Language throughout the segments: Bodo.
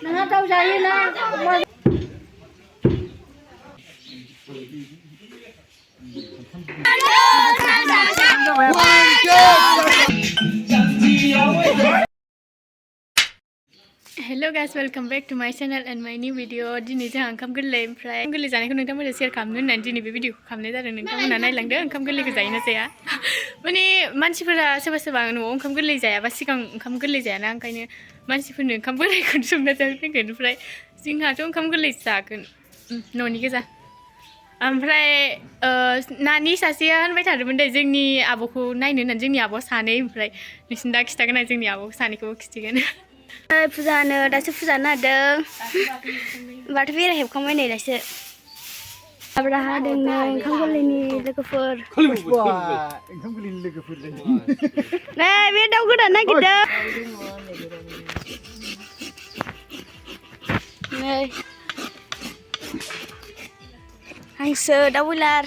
Nó đâu ra na. Hello guys, welcome back to my channel and my new video. Jgni जों ओंखाम गोरलै ओमफ्राय ओंखाम गोरलै जानायखौ नोंथांमोनजों शेयार खालामनो होननानै दिनै बे भिडिअखौ खालामनाय जादों। नोंथांमोना नायलांदो ओंखाम गोरलैखौ जायोना जाया। माने मानसिफोरा सोरबा सोरबा न'आव ओंखाम गोरलै जायाबा सिगां ओंखाम गोरलै जायाना ओंखायनो मानसिफोरनो ओंखाम बोरायखौनो संना जाहोफैगोन ओमफ्राय जोंहाथ' ओंखाम गोरलै जागोन न'नि गोजा। ओमफ्राय नानि सासेया होनबाय थादोंमोन दे जोंनि आब'खौ नायनो होननानै जोंनि आब'आ सानै ओमफ्राय नोंसिनि दा खिथागोन आं जोंनि आब'खौ सानैखौबो खिथिगोन। फुजानो दासो फुजा नादों बाथौ बेरा हेबखांबाय नै दासो आब्रा हादों नै ओंखाम गोरलैनि लोगोफोर ओंखाम गोरलैनि लोगोफोर नै बे दाउ गोदान नागिरदों नै हांसो दाउ बयलार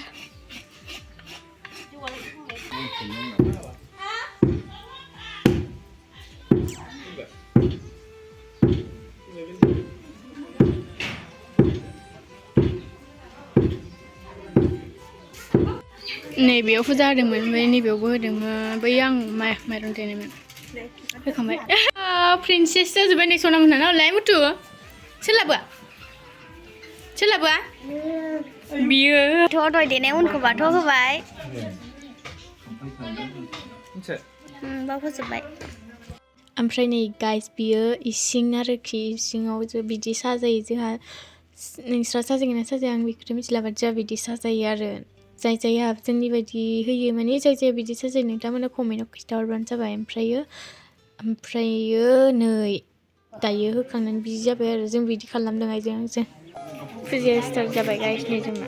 नैबेयाव फुजा होदोंमोन ओमफ्राय नैबेयावबो होदोंमोन बै आं माइरं देनायमोन होखांबाय प्रिन्सेस जाजोब्बाय नै सना मोनहा नालाय मुथु सोलाबोआ बियो थ' दय देनाय उनखौ बाथ' होबाय फोजोब्बाय ओमफ्राय नै गाइस बियो इसिं आरोखि इसिङाव जो बिदि साजायो जोंहा नोंस्रा साजायगोन ना साजाया आं बेखौथ' मिथिला बाट जोंहा बिदि साजायो आरो जाय जायहा जोंनि बायदि होयो माने जाय जाय बिदि साजायो नोंथांमोना कमेन्टआव खिन्थाहरबानो जाबाय ओमफ्रायो नै दायो होखांनानै बिदि जाबाय आरो जों बिदि खालामदों आइजों आंजों फुजाया स्टार्ट जाबाय गाइस नै जोंना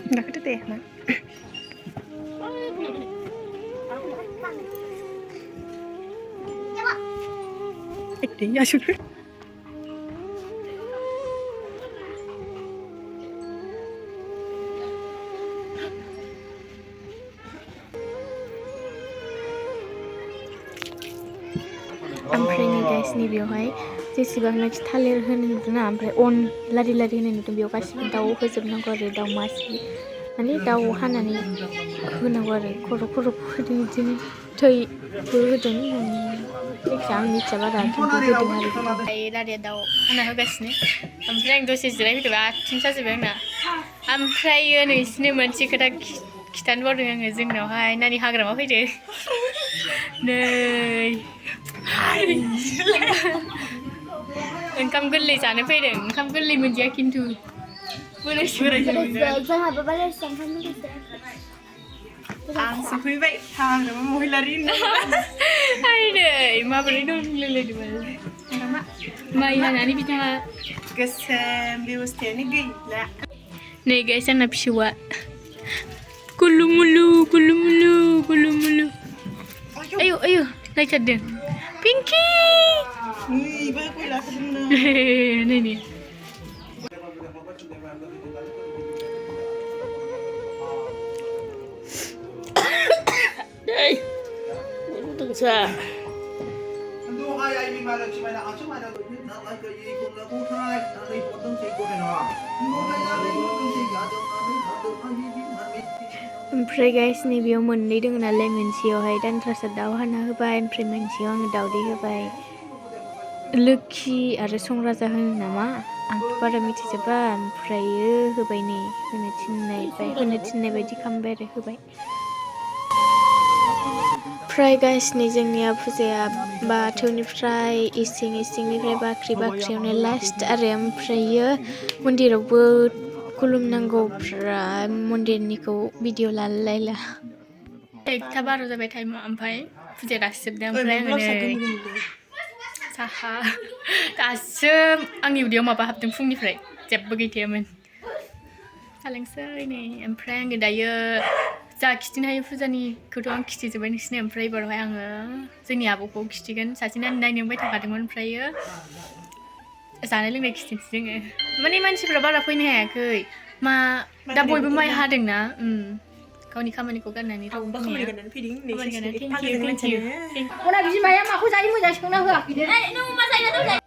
Nggak deh mak. Dia sudah. ओमफ्राय नै गाइस नैबेयावहाय जेसेबांनाखि थालिर होनो नुदोंना ओमफ्राय अन लारि लारि होनाय नुदों बेयाव गासिबो दाउ होजोबनांगौ आरो दाउ मासे माने दाउ हानानै होनांगौ आरो खर' होदों बिदिनो थैबो होदों जायखिया आं मिथिया बारा खिन्थु होदों आरो ओमफ्राय रारिया दाउ हाना होगासिनो ओमफ्राय आं दसे जिरायफैदोंबा आथिं साजोबबाय आंना ओमफ्रायो नोंसिनो मोनसे खोथा खिथानो बावदों आङो जोंनावहाय नानि हाग्रामा फैदों नै ओंखाम गोरलै जानो फैदों ओंखाम गोरलै मोनजाया खिन्थु जोंहाबो बालायसो ओंखाम गोरलै आं सफैबाय हाग्रामा महिलारि आइदै माबोरै दं होनलायलायदोंमोन माइ हानानै बिथाङा गोसोम बेबस्थायानो गैला नै गाइस आंना फिसौआ गुलुमुलु आयु नायथारदों पिंकी नै sa ओमफ्राय गाइस नैबेयाव मोननै दङ नालाय मोनसेयावहाय दानथ्रासा दाउ हाना होबाय ओमफ्राय मोनसेयाव आङो दाउदै होबाय लोखि आरो संराजा होनो नामा आंथ' बारा मिथिजोबा ओमफ्रायो होबाय नै होनो थिननाय बायदि खालामबाय आरो होबाय ओमफ्राय गाइस नै जोंनिया फुजाया बाथौनिफ्राय इसिंनिफ्राय बाख्रियावनो लास्ट आरो ओमफ्रायो मन्दिरावबो खुलुमनांगौ ओमफ्राय मन्दिरनिखौ भिडिअ लालायला 1:12 जाबाय टाइमा ओमफ्राय फुजाया दासो जोबदों ओमफ्राय आङो नै साहा दासो आंनि उदैयाव माबा हाबदों फुंनिफ्राय जेबो गैथायामोन सालोंसै नै ओमफ्राय आङो दायो जा खिथिनो हायो फुजानिखौथ' आं खिथिजोब्बाय नोंसिनो ओमफ्राय एबारावहाय आङो जोंनि आब'खौ खिथिगोन सासे नायनो होनबाय थाखादोंमोन ओमफ्रायो जानाय लोंनाय खिथिनोसै जोङो माने मानसिफ्रा बारा फैनो हायाखै दा बयबो माइ हादोंना गावनि खामानिखौ गारनानै रावबो फैदों थेंक इउ अना बिमाया माखौ जायो मोजां संना होआखैनो नों मा जायो दोनलाय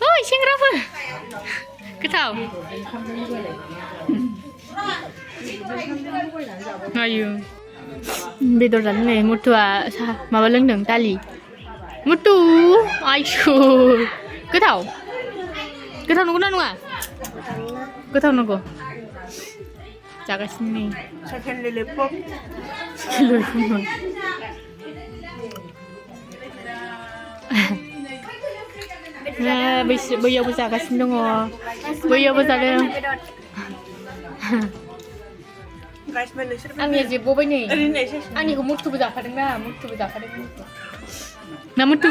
ओइ सेंग्राफोर गोथाव आयु बेदर जानो नै मुथुआ माबा लोंदों दालि मुथु आयु गोथाव नंगौना नङा गोथाव नंगौ जागासिनो नै सेकेन्ड ललिपप बैयावबो जागासिनो दङ बैयावबो जादों आंनिया जोबबावबाय नै आंनिखौ मुथुबो जाफादों ना मुथु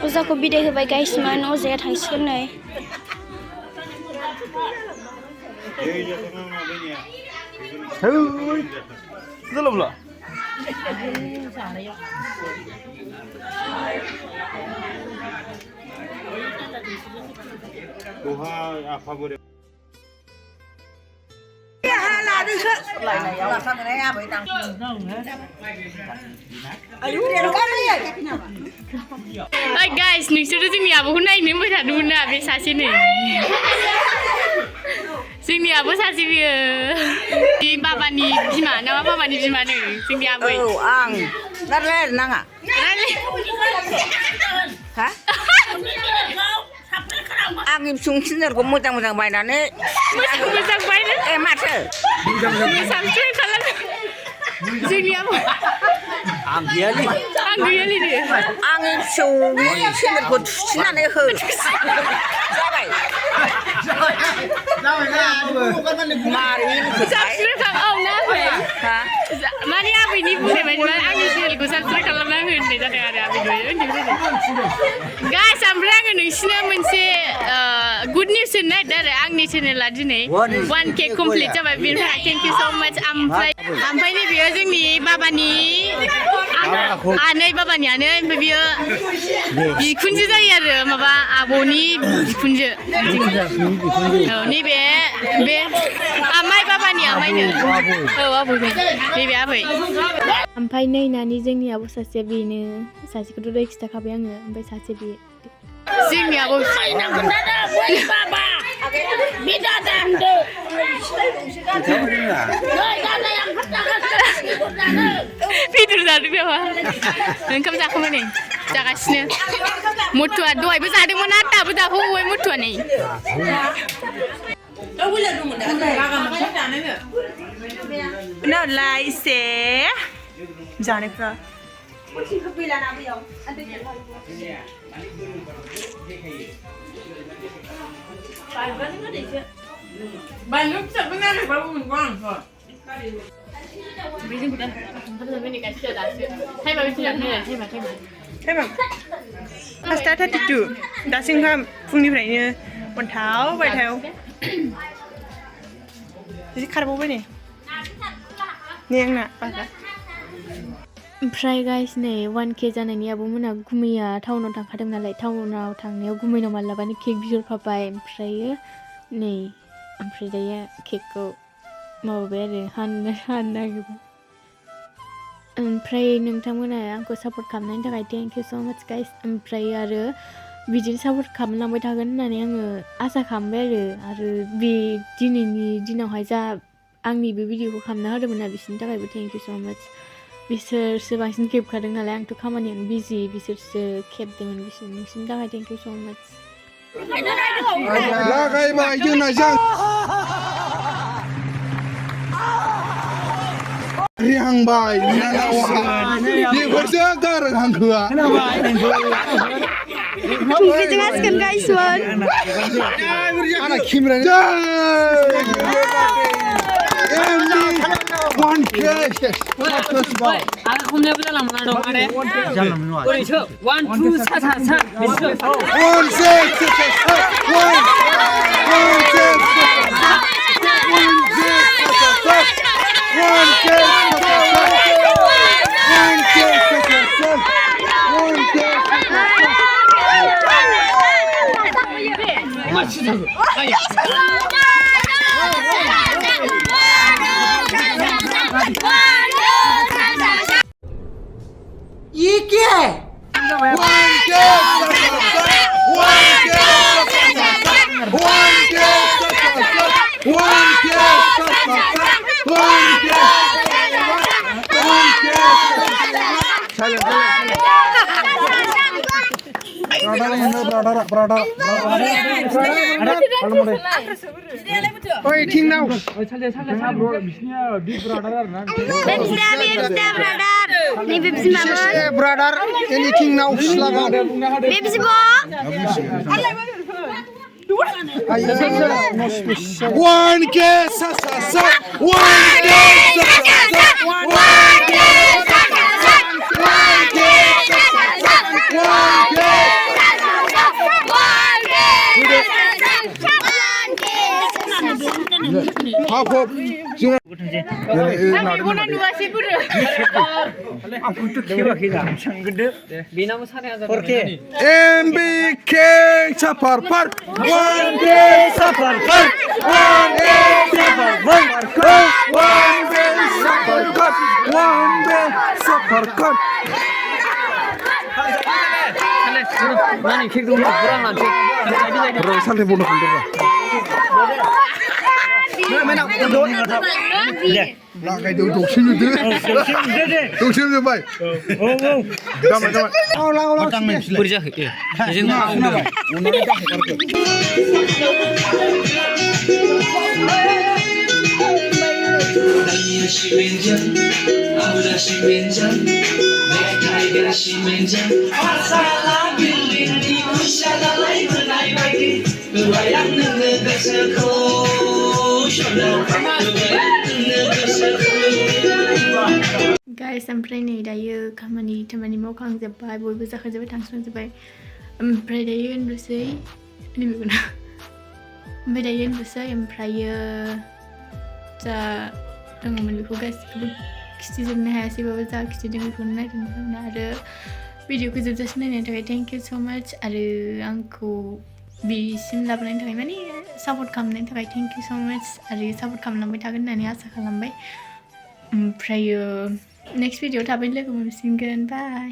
अजाखौ बिदाय होबाय गाइसमोन अजाया थांसिगोन नै ओइ गाइस नोंसोरो जोंनि आब'खौ नायनो होनबाय थादोंमोन ना बे सासे नै जोंनि आब' सासे बियो बाबानि बिमा नामा बाबानि बिमा नै जोंनि आबै आं रायलाय नाङा हा आंनि फिसौखौ मोजां बायनानै मोजां बायनो माथो साबस्क्राइब खालाम जोंनि आबै आं गैयालै आंनि फिसौनि सेनेलखौ थुसिनानै हो जाबाय मारै माने आबैनि बुंनाय बायदिबा आंनि चेनेलखौ साबस्क्राइब खालामना हो होननाय जादों आरो आबैखौ गाइस ओमफ्राय आङो नोंसिनो मोनसे गुड निउस होनो नागिरदों आरो आंनि चेनेला दिनै 1K कमप्लिट जाबाय बेनि थाखाय थेंक इउ स' माच ओमफ्राय नैबेयो जोंनि बाबानि आनै ओमफ्राय बियो बिखुनजो जायो आरो माबा आब'नि बिखुनजो नैबे बे आमाइ बाबानि आमाइनो आबै नैबे आबै ओमफ्राय नै नानि जोंनि आब' सासेया बेनो सासेखौथ' दहाय खिथाखाबाय आङो ओमफ्राय सासे बे जोंनि आब' बेदर जादों नामा ओंखाम जाखांबाय नै जागासिनो मुथुआ दहायबो जादोंमोन आरो दाबो जाबावबाय मुथुआ नै नालाय एसे जानायफ्रा बानलु फिसाखौ नांगौबाबो मोनगौ आंथ' फासथा 32 दासिम फुंनिफ्रायनो मोनथावबाय थायाव एसे खारबावबाय नै आंना बागा ओमफ्राय गाइस नै 1K जानायनि आब'मोना गुमैया टाउनाव थांखादों नालाय टाउनाव थांनायाव गुमैनाव मालाबानो केक बिहरफाबाय ओमफ्रायो नै ओमफ्राय दायो केकखौ माबाबाय आरो हाननो नागिरबाय ओमफ्राय नोंथांमोना आंखौ सापर्ट खालामनायनि थाखाय थेंक इउ स' माच गाइस ओमफ्राय आरो बिदिनो सापर्ट खालामलांबाय थागोन होननानै आङो आसा खालामबाय आरो बे दिनैनि दिनावहाय जा आंनि बे भिडिअखौ खालामना होदोंमोन ना बिसोरनि थाखायबो थेंक इउ स' माच बिसोरसो बांसिन खेबखादों नालाय आंथ' खामानियानो बिजि बिसोरसो खेबदोंमोन नोंसोरनि थाखाय थेंक इउ स' माच लागायबाय जोंना रिहांबाय बेफोरसो गारो हांखोआ थुंग्रिजों हासिगोन गाइसमोन आंना खेमेराया One case. Aku punya berapa lama dong ada? Jalan menua. One two sa. One six. One six. Oi, ting now. Brother, anything now? One case, Hop. MBK sapar par. One day sapar par. One day sapar par. One day sapar par. One day sapar par. Nani kek dulu kurang nanti. Bro, santai bodoh kan bro. Lah kayak doksim itu. Doksim itu baik. Damai. Ulang. Kerja ya. Jadi nggak. Guys, oमफ्राय नै दायो खामानि मावखांजोब्बाय बयबो जाखांजोब्बाय थांस्रांजोब्बाय ओमफ्राय दायो उन्दुसै नैबेखौना ओमफ्राय दायो उन्दुसै ओमफ्रायो जा दङमोन बेखौ गासिखौबो खिथिजोबनो हायासैबाबो जा खिथिदों बेखौनो नायदोंमोन आरो भिडिअखौ जोबजासिम नायनायनि थाखाय थेंक इउ स' माच आरो आंखौ बिसिम लाबोनायनि थाखाय माने सापर्ट खालामनायनि थाखाय थेंक इउ स' माच आरो सापर्ट खालामलांबाय थागोन होननानै आसा खालामबाय ओमफ्रायो नेक्स्ट भिडिअ थाबैनो लोगो मोनफिनगोन बाय